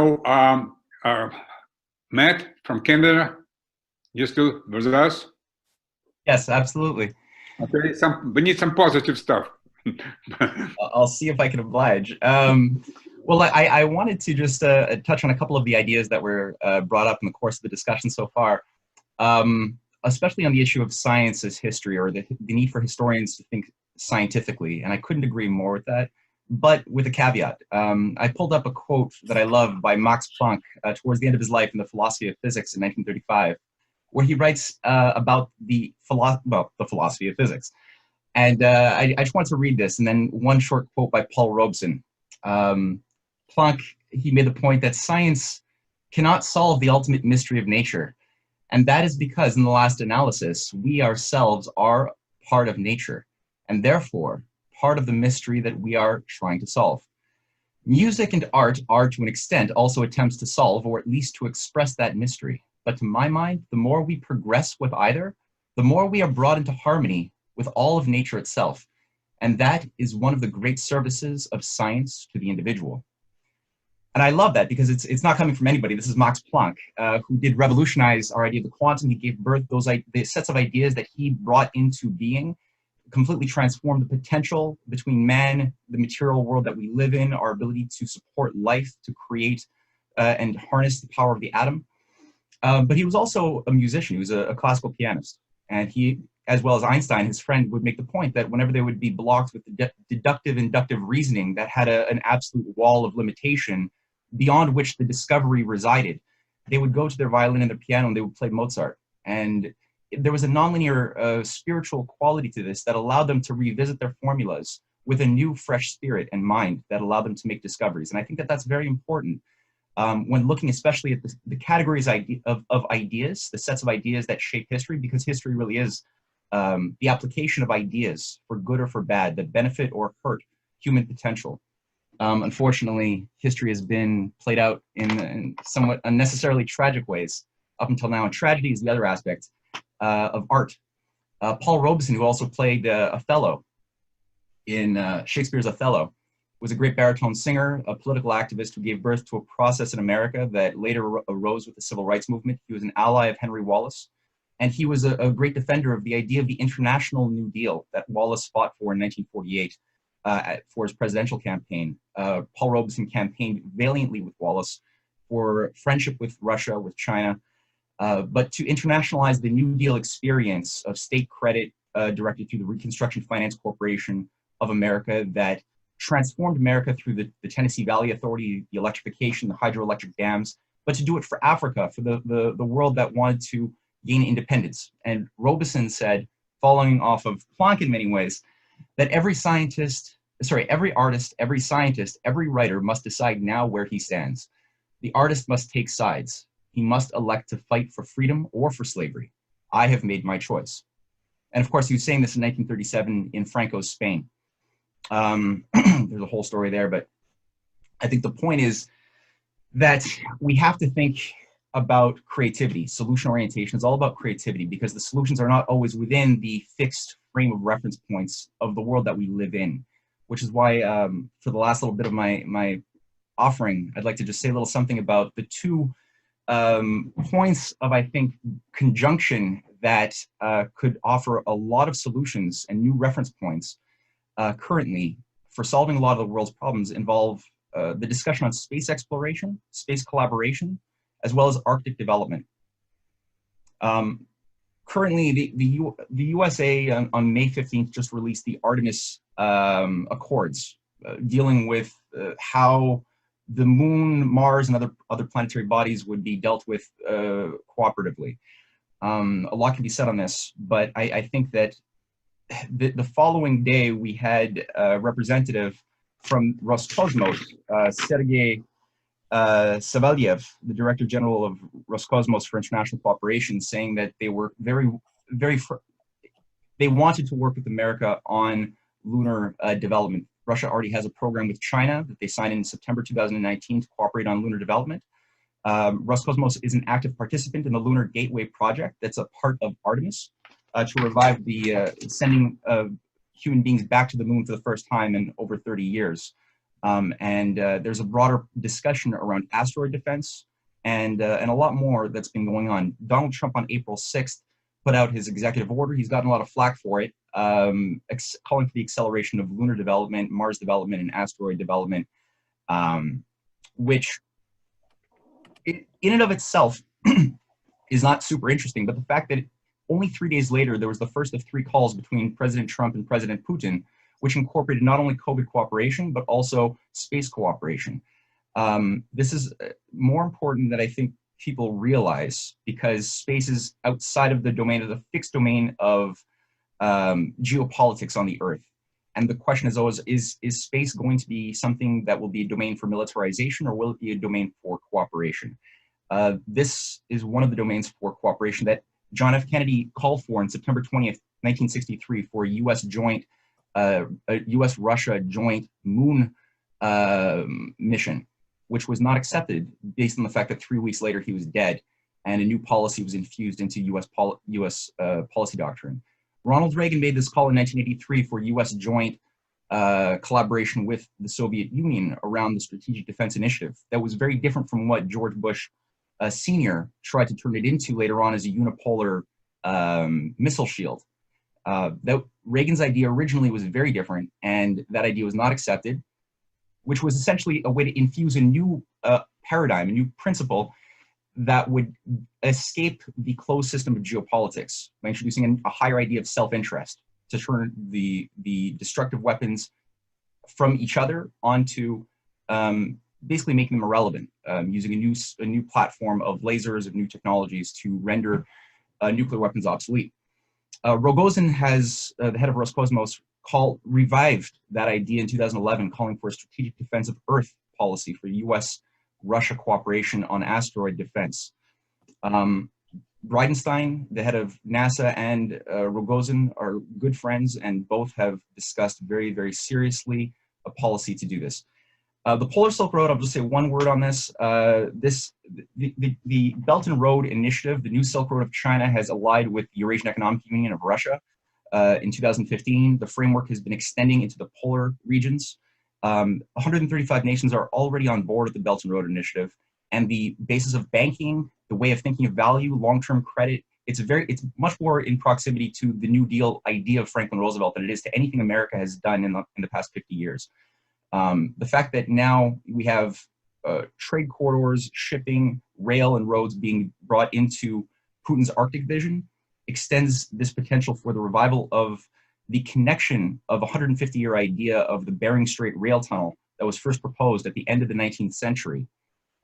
now, Matt from Canada, you still with us? Yes, absolutely. Okay, we need some positive stuff. I'll see if I can oblige. Well, I wanted to just touch on a couple of the ideas that were brought up in the course of the discussion so far, especially on the issue of science as history, or the need for historians to think scientifically. And I couldn't agree more with that, but with a caveat. I pulled up a quote that I love by Max Planck towards the end of his life in the Philosophy of Physics in 1935, where he writes about the philosophy of physics. And I just want to read this, and then one short quote by Paul Robeson. Planck, he made the point that science cannot solve the ultimate mystery of nature. And that is because in the last analysis, we ourselves are part of nature, and therefore part of the mystery that we are trying to solve. Music and art are, to an extent, also attempts to solve, or at least to express, that mystery. But to my mind, the more we progress with either, the more we are brought into harmony with all of nature itself. And that is one of the great services of science to the individual. And I love that because it's not coming from anybody. This is Max Planck, who did revolutionize our idea of the quantum. He gave birth to the sets of ideas that he brought into being, completely transformed the potential between man, the material world that we live in, our ability to support life, to create and harness the power of the atom. But he was also a musician. He was a classical pianist. And he, as well as Einstein, his friend, would make the point that whenever they would be blocked with the deductive inductive reasoning that had an absolute wall of limitation beyond which the discovery resided, they would go to their violin and their piano and they would play Mozart. And there was a nonlinear spiritual quality to this that allowed them to revisit their formulas with a new, fresh spirit and mind that allowed them to make discoveries. And I think that that's very important when looking especially at the categories of ideas, the sets of ideas that shape history, because history really is the application of ideas for good or for bad that benefit or hurt human potential. Unfortunately, history has been played out in somewhat unnecessarily tragic ways up until now, and tragedy is the other aspect of art. Paul Robeson, who also played Othello in Shakespeare's Othello, was a great baritone singer, a political activist who gave birth to a process in America that later arose with the civil rights movement. He was an ally of Henry Wallace, and he was a great defender of the idea of the International New Deal that Wallace fought for in 1948 for his presidential campaign. Paul Robeson campaigned valiantly with Wallace for friendship with Russia, with China, but to internationalize the New Deal experience of state credit directed through the Reconstruction Finance Corporation of America that transformed America through the Tennessee Valley Authority, the electrification, the hydroelectric dams, but to do it for Africa, for the world that wanted to gain independence. And Robeson said, following off of Planck in many ways, that every artist, every scientist, every writer must decide now where he stands. The artist must take sides. He must elect to fight for freedom or for slavery. I have made my choice. And of course, he was saying this in 1937 in Franco's Spain. There's a whole story there, but I think the point is that we have to think about creativity. Solution orientation is all about creativity, because the solutions are not always within the fixed frame of reference points of the world that we live in, which is why for the last little bit of my offering, I'd like to just say a little something about the two points of, I think, conjunction that could offer a lot of solutions and new reference points currently for solving a lot of the world's problems. Involve the discussion on space exploration, space collaboration, as well as Arctic development. Currently, the USA on May 15th just released the Artemis Accords, dealing with how the Moon, Mars, and other planetary bodies would be dealt with cooperatively. A lot can be said on this, but I think that the following day we had a representative from Roscosmos, Sergei Savelyev, the Director General of Roscosmos for International Cooperation, saying that they were they wanted to work with America on lunar development. Russia already has a program with China that they signed in September 2019 to cooperate on lunar development. Roscosmos is an active participant in the Lunar Gateway project that's a part of Artemis to revive the sending of human beings back to the moon for the first time in over 30 years. There's a broader discussion around asteroid defense and a lot more that's been going on. Donald Trump on April 6th put out his executive order. He's gotten a lot of flack for it, calling for the acceleration of lunar development, Mars development, and asteroid development, which in and of itself is not super interesting. But the fact that only 3 days later, there was the first of 3 calls between President Trump and President Putin, which incorporated not only COVID cooperation, but also space cooperation. This is more important than I think people realize, because space is outside of the domain of the fixed domain of geopolitics on the Earth. And the question is always, is space going to be something that will be a domain for militarization, or will it be a domain for cooperation? This is one of the domains for cooperation that John F. Kennedy called for on September 20th, 1963, for a US-Russia joint moon mission, which was not accepted based on the fact that 3 weeks later he was dead and a new policy was infused into US policy doctrine. Ronald Reagan made this call in 1983 for US joint collaboration with the Soviet Union around the Strategic Defense Initiative. That was very different from what George Bush Sr. tried to turn it into later on as a unipolar missile shield. Reagan's idea originally was very different, and that idea was not accepted, which was essentially a way to infuse a new paradigm, a new principle that would escape the closed system of geopolitics by introducing a higher idea of self-interest to turn the destructive weapons from each other onto basically making them irrelevant, using a new platform of lasers, of new technologies to render nuclear weapons obsolete. Rogozin has, the head of Roscosmos, revived that idea in 2011, calling for a strategic defense of Earth policy for US-Russia cooperation on asteroid defense. Bridenstine, the head of NASA, and Rogozin are good friends, and both have discussed very, very seriously a policy to do this. The Polar Silk Road, I'll just say one word on this. The Belt and Road Initiative, the New Silk Road of China, has allied with the Eurasian Economic Union of Russia in 2015. The framework has been extending into the polar regions. 135 nations are already on board with the Belt and Road Initiative, and the basis of banking, the way of thinking of value, long-term credit, it's much more in proximity to the New Deal idea of Franklin Roosevelt than it is to anything America has done in the past 50 years. The fact that now we have trade corridors, shipping, rail, and roads being brought into Putin's Arctic vision extends this potential for the revival of the connection of a 150-year idea of the Bering Strait rail tunnel that was first proposed at the end of the 19th century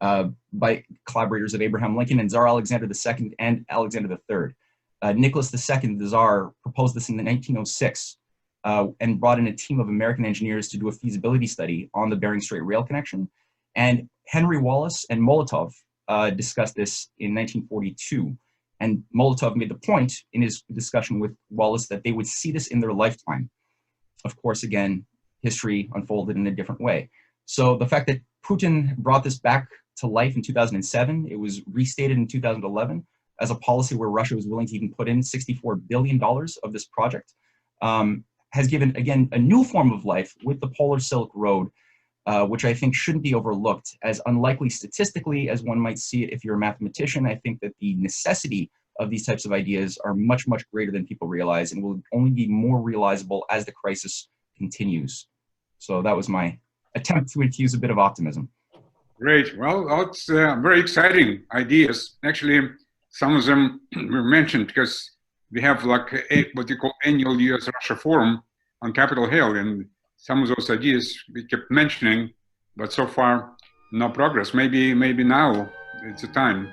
by collaborators of Abraham Lincoln and Tsar Alexander II and Alexander III. Nicholas II, the Tsar, proposed this in 1906 and brought in a team of American engineers to do a feasibility study on the Bering Strait rail connection. And Henry Wallace and Molotov discussed this in 1942. And Molotov made the point in his discussion with Wallace that they would see this in their lifetime. Of course, again, history unfolded in a different way. So the fact that Putin brought this back to life in 2007, it was restated in 2011 as a policy where Russia was willing to even put in $64 billion of this project, has given, again, a new form of life with the Polar Silk Road, which I think shouldn't be overlooked, as unlikely statistically as one might see it if you're a mathematician. I think that the necessity of these types of ideas are much, much greater than people realize, and will only be more realizable as the crisis continues. So that was my attempt to infuse a bit of optimism. Great. Well, it's very exciting ideas. Actually, some of them were mentioned because we have like what you call annual US-Russia Forum on Capitol Hill, and some of those ideas we kept mentioning, but so far no progress. Maybe now it's a time.